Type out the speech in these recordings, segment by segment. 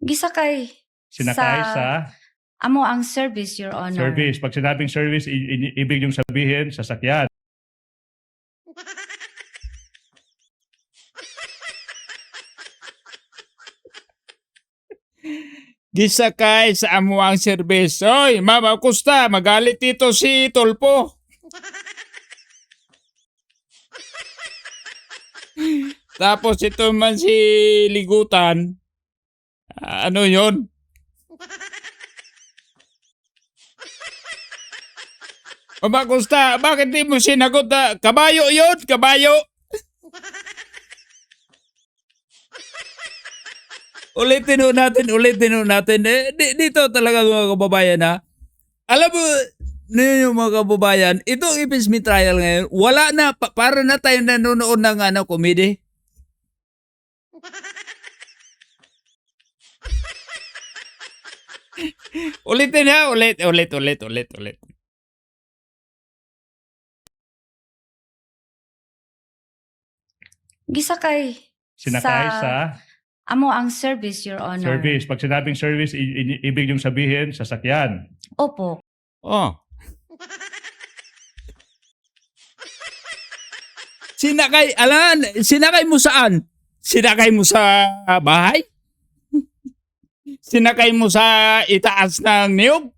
Gisakay Sinakay sa amo ang service, Your Honor. service. Pag sinabing service, ibig yung sabihin, sasakyan. Gisakay sa amuang service. Oy, mama, kusta? Magalit dito si Tulpo. Tapos ito man si Ligutan. Ano yon? Mama, kusta? Bakit di mo sinagot? Kabayo yon, kabayo. Ulitin natin. Dito talaga mga kababayan ha. Alam mo, yung mga kababayan, itong impeachment trial ngayon, wala na, para na tayo nanonood ng komedy. Ulitin ha, ulit. Gisakay Sinakay sa amo ang service, Your Honor. service. Pag sinabing service, ibig yung sabihin, sasakyan. Opo. Oh. Sinakay mo saan? Sinakay mo sa bahay? Sinakay mo sa itaas ng niyog?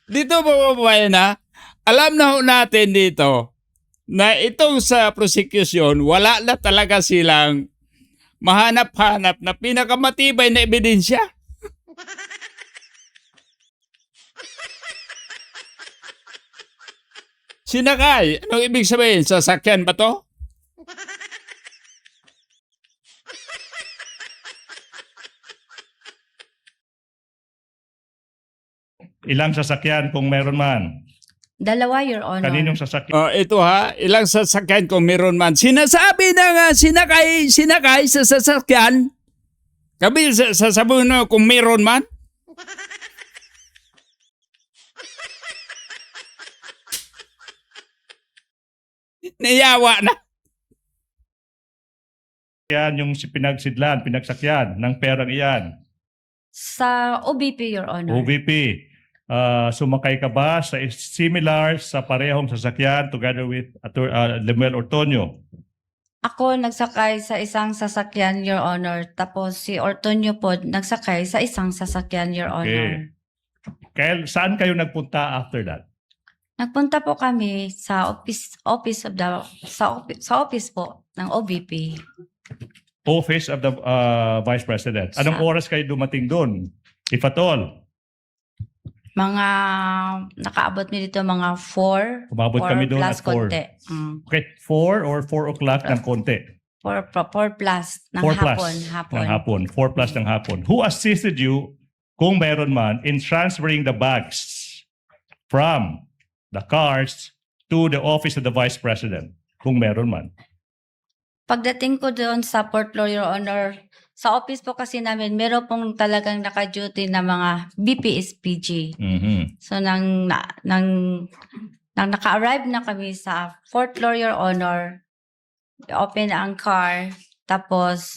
Dito mababayan na, alam na ho natin dito na itong sa prosecution, wala na talaga silang mahanap-hanap na pinakamatibay na ebidensya. Sinakay, anong ibig sabihin? Sasakyan ba to? Ilang sasakyan kung meron man. Dalawa, Your Honor. Kaninong sasakyan? Ito ha, ilang sasakyan kung meron man. Sinasabi na nga, sinakay sa sasakyan. Kabi sasabihin na kung meron man. Nayawa na. Yan yung pinagsakyan ng perang iyan. Sa OBP, Your Honor. OVP. Sumakay ka ba sa similar sa parehong sasakyan together with Lemuel Ortonio? Ako nagsakay sa isang sasakyan, Your Honor. Tapos si Ortonio po nagsakay sa isang sasakyan, Your Honor. Kaya saan kayo nagpunta after that? Nagpunta po kami sa office po ng OBP. Office of the Vice President. Anong oras kayo dumating doon? If at all? Mga nakaabot mi dito mga 4. Umabot kami doon plus at 4. konti. Okay, 4 or 4 o'clock ng konti? 4 plus ng 4 plus hapon. ng hapon. 4 plus ng hapon. Who assisted you, kung meron man, in transferring the bags from the cars to the office of the Vice President? Kung meron man. Pagdating ko doon sa Port Lord, Your Honor, sa office po kasi namin, meron pong talagang naka-duty na mga BPSPG. Mhm. So, nang naka-arrive na kami sa Fort Lord, Your Honor, open na ang car, tapos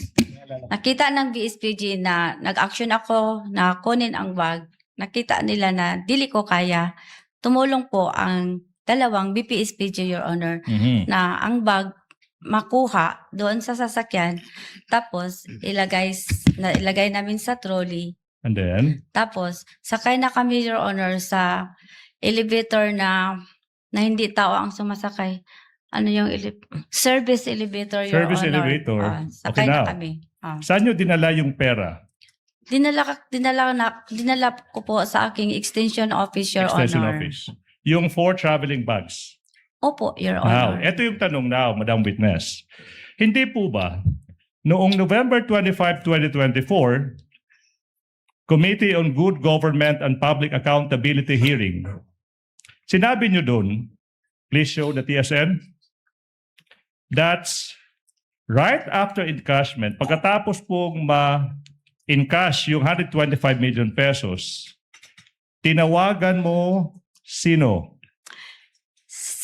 nakita ng BSPG na nag-action ako na kunin ang bag. Nakita nila na dili ko kaya. Tumulong po ang dalawang BPSPG, Your Honor, Mhm. na ang bag makuha doon sa sasakyan, tapos ilagay namin sa trolley. And then? Tapos sakay na kami, Your Honor, sa elevator na hindi tao ang sumasakay. Ano yung service elevator, Your Service Honor. elevator. Sakay Okay, na now. kami. Saan nyo dinala yung pera? Dinala ko po sa aking extension office, Your Extension Honor. office. Yung 4 traveling bags. Opo, Your Now, Honor. ito yung tanong now, Madam Witness. Hindi po ba, noong November 25, 2024, Committee on Good Government and Public Accountability hearing, sinabi nyo dun, please show the TSN, that's right after encashment, pagkatapos pong ma-encash yung 125 million pesos, tinawagan mo sino?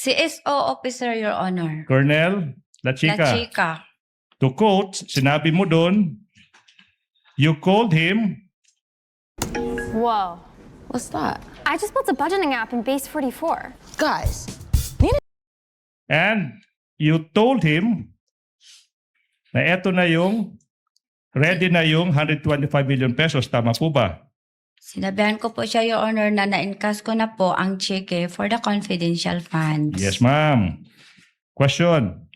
CSO officer, Your Honor. Colonel La Chica. Chica. To quote, sinabi mo doon, you called him Whoa. What's that? I just built a budgeting app in Base 44. Guys, and you told him na eto na yung ready na yung 125 million pesos. Tama po ba? Sinabihan ko po siya, Your Honor, na na-encash ko na po ang cheque for the confidential funds. Yes, ma'am. Question.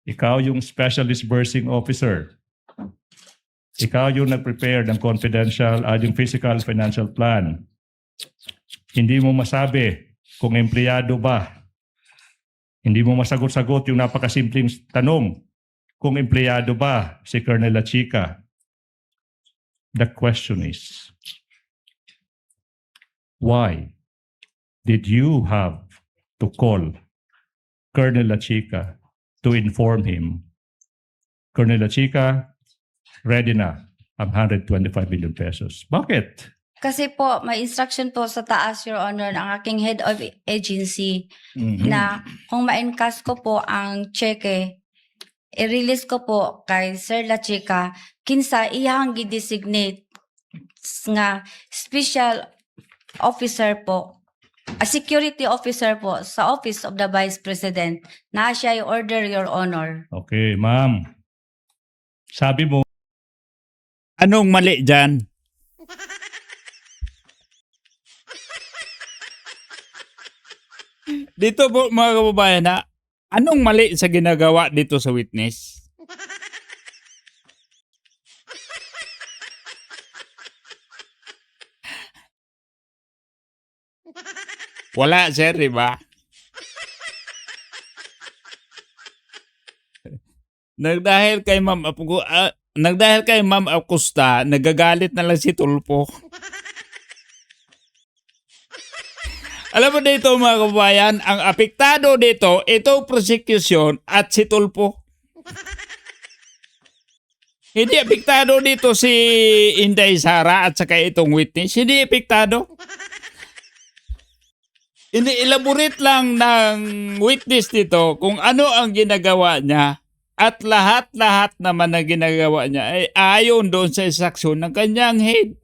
Ikaw yung special disbursing officer. Ikaw yung nag-prepare ng confidential, yung physical financial plan. Hindi mo masabi kung empleyado ba. Hindi mo masagot-sagot yung napakasimpleng tanong kung empleyado ba si Colonel La Chica. The question is, why did you have to call Colonel La Chica to inform him, Colonel La Chica, ready na ang 125 million pesos? Bakit? Kasi po, may instruction po sa taas, Your Honor, ng aking head of agency na kung ma-encash ko po ang cheque, i-release ko po kay Sir La Chica, kinsa iyang gi-designate nga special officer po, a security officer po sa Office of the Vice President na siya i-order, Your Honor. Okay, ma'am. Sabi mo, Anong mali dyan? Dito po mga kababayan na, anong mali sa ginagawa dito sa witness? Wala, sir, di ba? Nagdahil kay Ma'am Acosta, nagagalit na lang si Tulpo. Alam mo dito mga kababayan, ang apektado dito, itong prosecution at si Tulpo. Hindi apektado dito si Inday Sara at saka itong witness. Hindi apektado. Ini-elaborate lang ng witness dito kung ano ang ginagawa niya. At lahat-lahat naman na ginagawa niya ay ayon doon sa instruction ng kanyang head.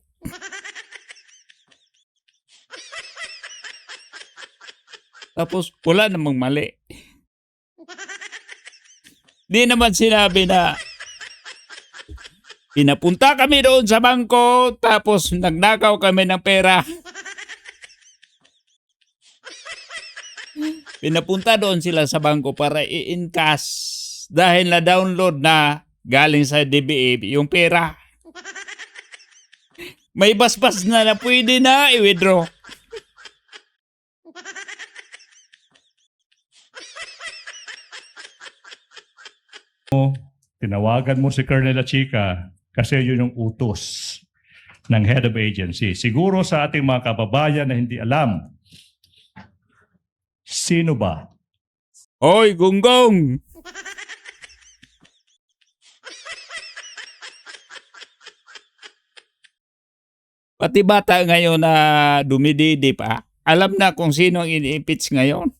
Tapos wala namang mali. Di naman sinabi na pinapunta kami doon sa bangko tapos nagnakaw kami ng pera. Pinapunta doon sila sa bangko para i-encash dahil na-download na galing sa DBA yung pera. May basbas na pwede na i-withdraw. tinawagan mo si Colonel La Chica kasi yun yung utos ng head of agency. Siguro sa ating mga kababayan na hindi alam, sino ba? Oy, Gunggong! Pati bata ngayon na dumididi pa, alam na kung sino ang ini-impeach ngayon.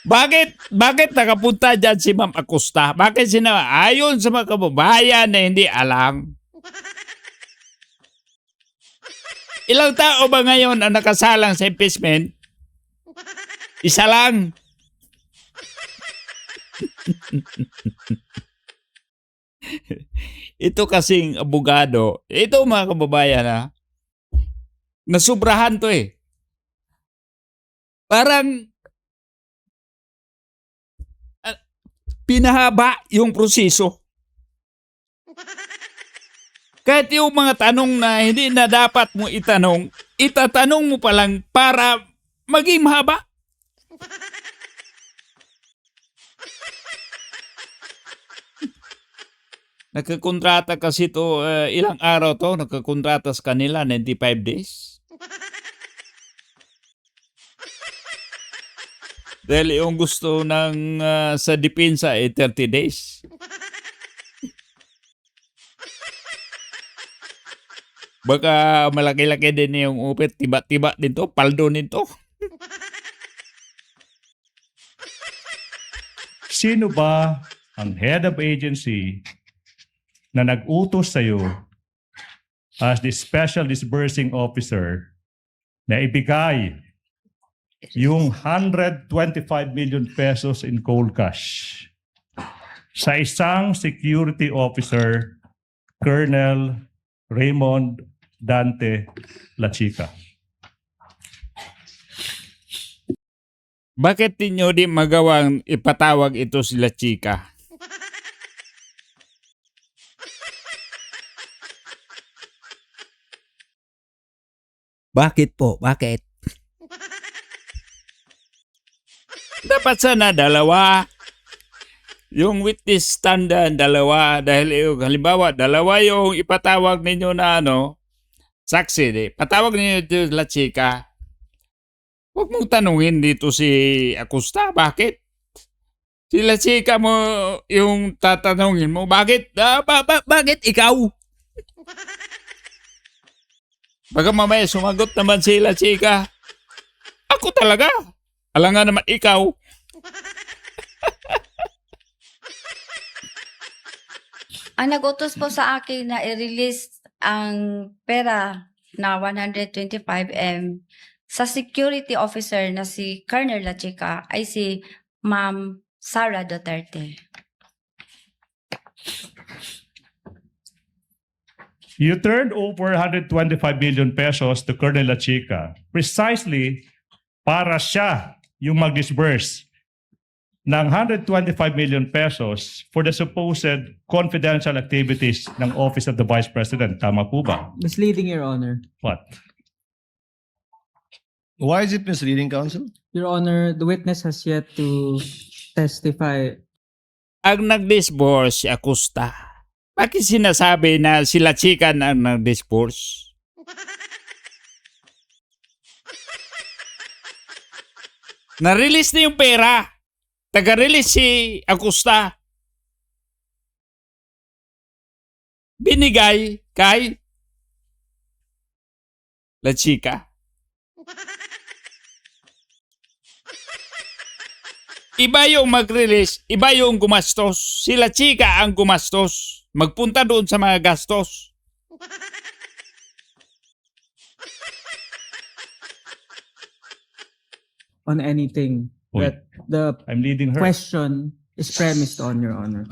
Bakit nakapunta dyan si Ma'am Acosta? Bakit ayon sa mga kababayan na hindi alam? Ilang tao ba ngayon ang nakasalang sa impeachment? Isa lang. Ito kasing abogado, ito mga kababayan nasubrahan to eh. Parang pinahaba yung proseso. Kahit yung mga tanong na hindi na dapat mo itanong, itatanong mo pa lang para maging mahaba. Nagkakontrata kasi to, ilang araw to, nagkakontrata sa kanila, 95 days. Dahil yung gusto ng sa depensa 30 days. Baka malaki-laki din yung upit, tiba-tiba din to, paldo nito. sino ba ang head of agency na nag-utos sa'yo as the special disbursing officer na ibigay yung 125 million pesos in cold cash sa isang security officer, Colonel Raymond Dante Lachica? Bakit ninyo di magawang ipatawag ito sila chika? Bakit po? Bakit? Dapat sana dalawa. Yung witness stand dalawa. Dahil halimbawa, dalawa yung ipatawag ninyo na saksi. Patawag ninyo ito sila chika. Huwag mong tanungin dito si Acosta. Bakit? Sila chika mo yung tatanungin mo. Bakit? Bakit ikaw? Baka mamaya sumagot naman sila chika. Ako talaga. Alangan naman ikaw. Ang nag-utos po sa akin na i-release ang pera na 125M sa security officer na si Colonel Lachica ay si Ma'am Sara Duterte. You turned over 125 million pesos to Colonel Lachica precisely para siya yung mag-disburse ng 125 million pesos for the supposed confidential activities ng Office of the Vice President. Tama po ba? Misleading, Your Honor. What? Why is it misleading, counsel? Your Honor, the witness has yet to testify. Ang nag-disburse si Acosta. Bakit sinasabi na sila chika na ang nag-disburse? Na-release na yung pera. Taga-release si Acosta. Binigay kay La Chica. Iba yung mag-release, iba yung gumastos. Sila chika ang gumastos. Magpunta doon sa mga gastos. On anything Uy. that the I'm leading her. question is premised on, Your Honor.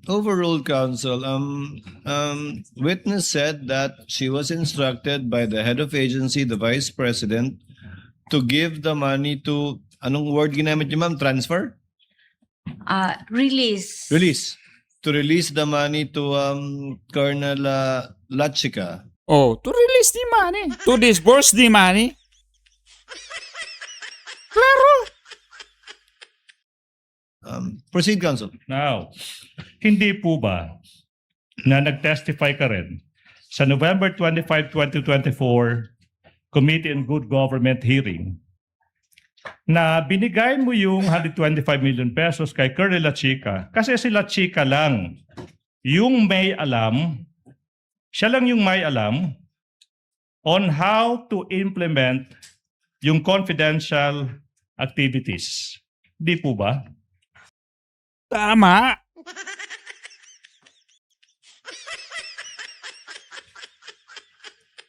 Overruled, counsel. Witness said that she was instructed by the head of agency, the vice president, to give the money to, anong word ginamit niyo, ma'am? Transfer? Release. Release. To release the money to Colonel Lachica. Oh, to release the money. To disburse the money. Claro. Proceed, counsel. Now, hindi po ba na nag-testify ka rin sa November 25, 2024 Committee on Good Government hearing na binigay mo yung 125 million pesos kay Colonel Lachica kasi si Lachica lang yung may alam, siya lang yung may alam on how to implement yung confidential activities. Di po ba? Tama.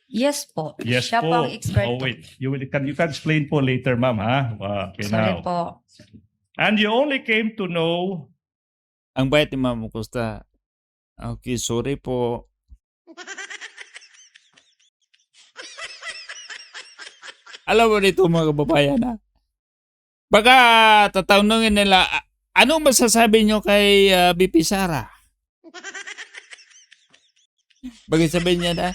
Yes po. Yes Siya po. ang expert. Oh wait, you can explain po later, ma'am, ha? Okay, Sorry now. po. And you only came to know. Ang bait ni Ma'am Acosta. Okay, sorry po. Alam mo nito mga kababayan ha? Baka tatanungin nila, ano masasabi nyo kay BP Sara? Bagay sabihin niya na,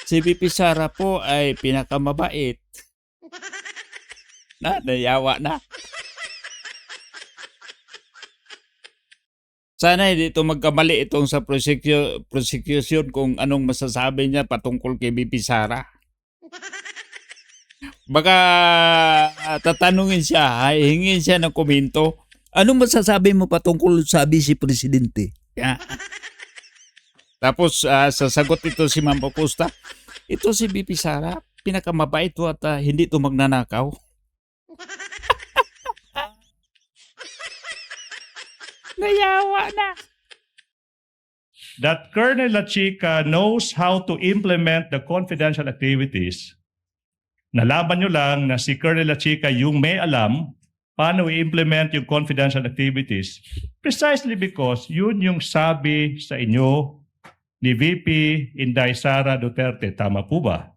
si BP Sara po ay pinakamabait. Nayawa na. Sana hindi ito magkamali itong sa prosecution kung anong masasabi niya patungkol kay BP Sara. Baka tatanungin siya, hingin siya ng komento. Anong masasabi mo patungkol sa Vice Presidente? Yeah. Tapos sasagot ito si Ma'am Acosta, ito si BP Sara, pinakamabait to at hindi to magnanakaw. Nayawa na. That Colonel La Chica knows how to implement the confidential activities. Nalaman nyo lang na si Colonel La Chica yung may alam paano i-implement yung confidential activities precisely because yun yung sabi sa inyo ni VP Inday Sara Duterte. Tama po ba?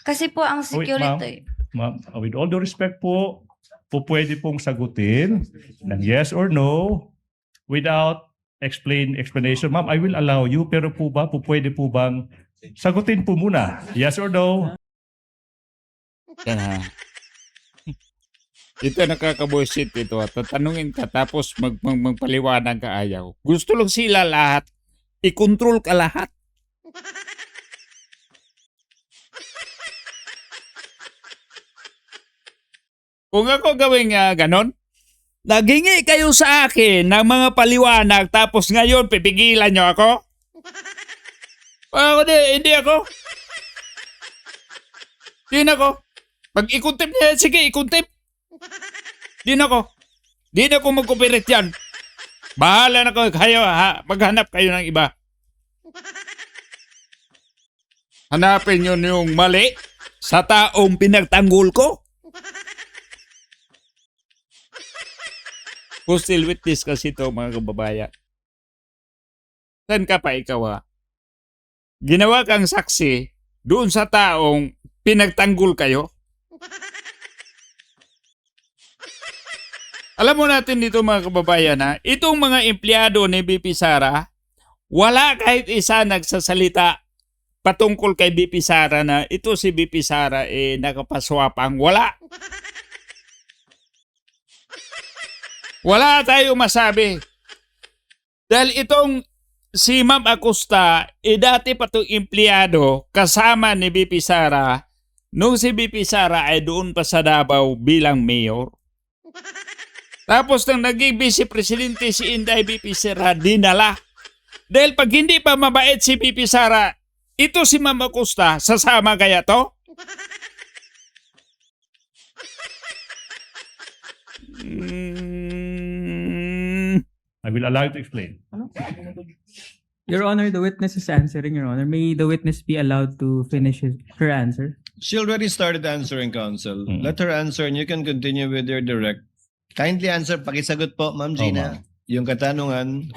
Kasi po ang Wait, security, Ma'am, with all due respect po pwede pong sagutin ng yes or no without explanation. Ma'am, I will allow you, pero pwede po bang sagutin po muna? Yes or no? Yan ha. Ito nakakabuisit ito. Tatanungin ka tapos magpaliwanag ka ayaw. Gusto lang sila lahat. I-control ka lahat. Kung ako gawin ganon, naghingi kayo sa akin ng mga paliwanag tapos ngayon pipigilan nyo ako? Ako hindi ako. Di na ako. Pag ikuntip niya, sige, ikuntip. Di na ako. Di na ako mag-cooperate yan. Bahala na kayo, maghanap kayo ng iba. Hanapin nyo yung mali sa taong pinagtanggol ko. Hostile witness kasi ito, mga kababayan. Saan ka pa ikaw Ginawa kang saksi doon sa taong pinagtanggol kayo. Alam mo natin dito mga kababayan itong mga empleyado ni BP Sara, wala kahit isa nagsasalita patungkol kay BP Sara na ito si BP Sara nakapaswapang. Wala. Wala tayo masabi. Dahil itong si Ma'am Acosta, dati pa itong empleyado kasama ni BP Sara nung si BP Sara ay doon pa sa Davao bilang mayor. Tapos nang naging vice presidente si Inday BP Sara, dinala. Dahil pag hindi pa mabait si BP Sara, ito si Ma'am Acosta, sasama kaya to? I will allow you to explain. Your Honor, the witness is answering, Your Honor. May the witness be allowed to finish her answer? She already started answering, counsel. Mm. Let her answer and you can continue with your direct. Kindly answer, pakisagot po, Ma'am Gina. ma'am. Yung katanungan.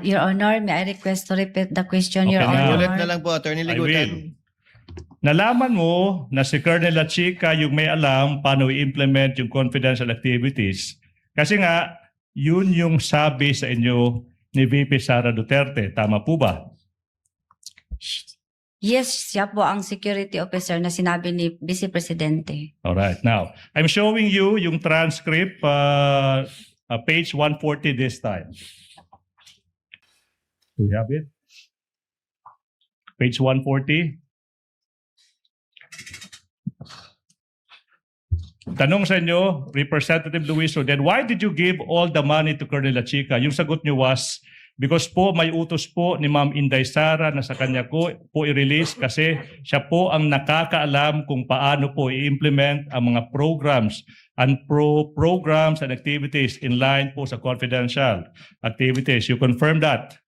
Your Honor, may I request to repeat the question, Your Okay na. Ulit na Honor? lang po, Attorney I Ligutan. will. Nalaman mo na si Colonel La Chica yung may alam paano i-implement yung confidential activities. Kasi nga, yun yung sabi sa inyo ni VP Sara Duterte. Tama po ba? Yes, siya po ang security officer na sinabi ni Vice Presidente. Alright. Now, I'm showing you yung transcript, page 140 this time. Do we have it? Page 140. Tanong sa inyo, Representative Luiso, then why did you give all the money to Colonel La Chica? Yung sagot niyo was, because po may utos po ni Ma'am Inday Sara na sa kanya ko po i-release kasi siya po ang nakakaalam kung paano po i-implement ang mga programs and activities in line po sa confidential activities. You confirm that?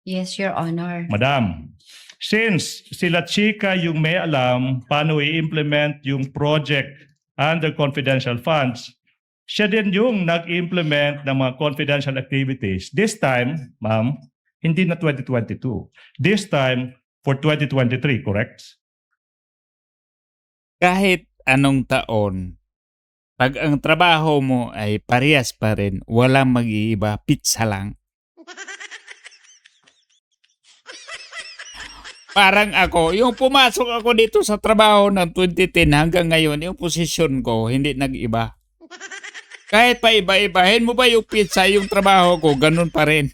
Yes, Your Honor. Madam, since si La Chica yung may alam paano i-implement yung project under confidential funds, siya din yung nag-implement ng mga confidential activities. This time, ma'am, hindi na 2022. This time, for 2023, correct? Kahit anong taon, pag ang trabaho mo ay parehas pa rin, walang mag-iiba, pizza lang. Parang ako, yung pumasok ako dito sa trabaho ng 2010 hanggang ngayon, yung posisyon ko hindi nag-iba. Kahit pa iba-ibahin mo ba yung pizza, yung trabaho ko, ganun pa rin.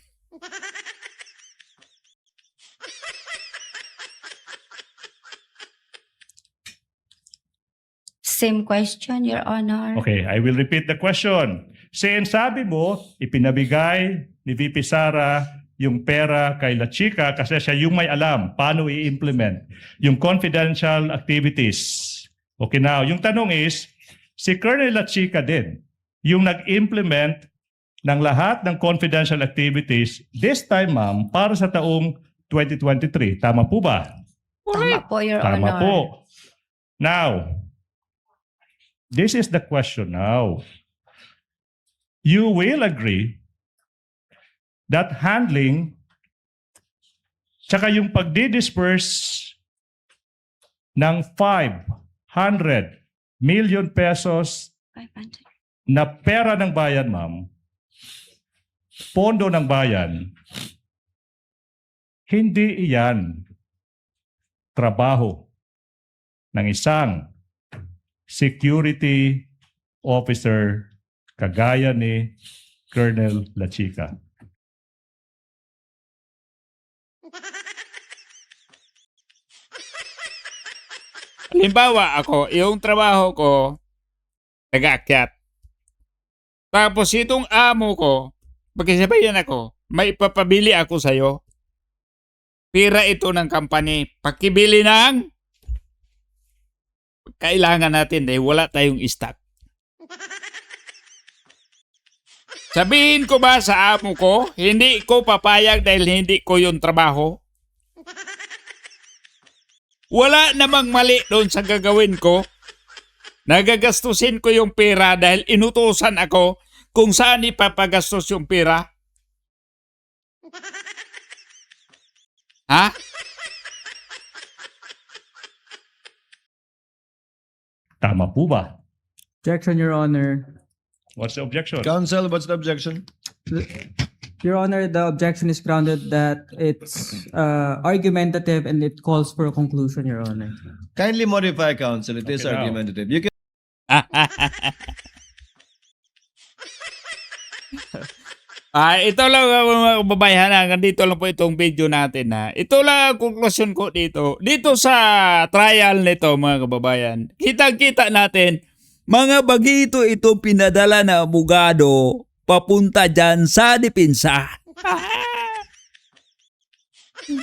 Same question, Your Honor. Okay, I will repeat the question. Since sabi mo, ipinabigay ni VP Sara yung pera kay La Chica kasi siya yung may alam paano i-implement yung confidential activities. Okay, now, yung tanong is, si Colonel La Chica din, yung nag-implement ng lahat ng confidential activities this time, ma'am, para sa taong 2023. Tama po ba? Tama po, Your Tama Honor. po. Now, this is the question now. You will agree that handling tsaka yung pagdi-disperse ng 500 million pesos 500. na pera ng bayan, ma'am, pondo ng bayan, hindi iyan trabaho ng isang security officer kagaya ni Colonel Lachica. Halimbawa ako, yung trabaho ko, nag-aakyat. Tapos itong amo ko, pagkasabayan ako, may papabili ako sa'yo. Pira ito ng company. Pakibili ng kailangan natin dahil wala tayong stock. Sabihin ko ba sa amo ko, hindi ko papayag dahil hindi ko yung trabaho? Wala namang mali doon sa gagawin ko. Nagagastusin ko yung pera dahil inutusan ako kung saan ipapagastos yung pera. Ha? Tama po ba? Objection, Your Honor. What's the objection? Counsel, what's the objection? Your Honor, the objection is grounded that it's argumentative and it calls for a conclusion, Your Honor. Kindly modify, counsel. It is Okay, now. argumentative. You can Ito lang mga kababayan, hanggang dito lang po itong video natin na. Ito lang ang konklusyon ko dito. Dito sa trial nito mga kababayan, kitang-kita natin, Mga bagito itong pinadala na abogado papunta dyan sa depensa.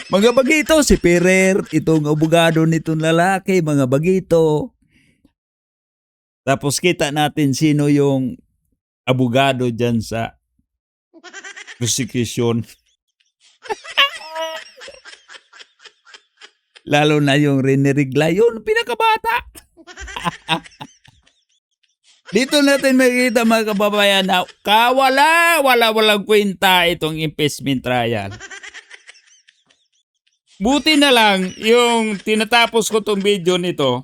Mga bagito, si Ferrer, itong abogado nitong lalaki, mga bagito. Tapos kita natin sino yung abogado dyan sa prosecution. Lalo na yung Rene Rigla, yun, pinakabata. Dito natin makikita mga kababayan na walang kwenta itong impeachment trial. Buti na lang yung tinatapos ko tong video nito,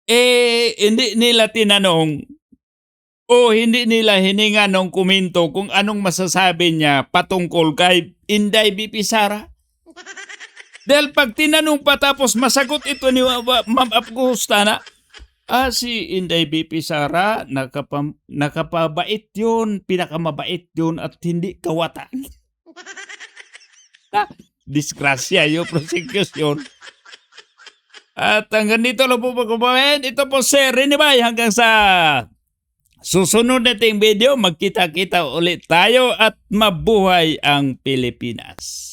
hindi nila tinanong o hindi nila hininga ng komento kung anong masasabi niya patungkol kay Inday BP Sara. Dahil pag tinanong pa tapos masagot ito ni Ma'am Apgustana, si Inday BP Sara, nakapabait yun, pinakamabait yun at hindi kawatan. Disgrasya yung prosecution. At hanggang dito lang po pagkabayan. Ito po si Rene Bay. Hanggang sa susunod nating video, magkita-kita ulit tayo at mabuhay ang Pilipinas.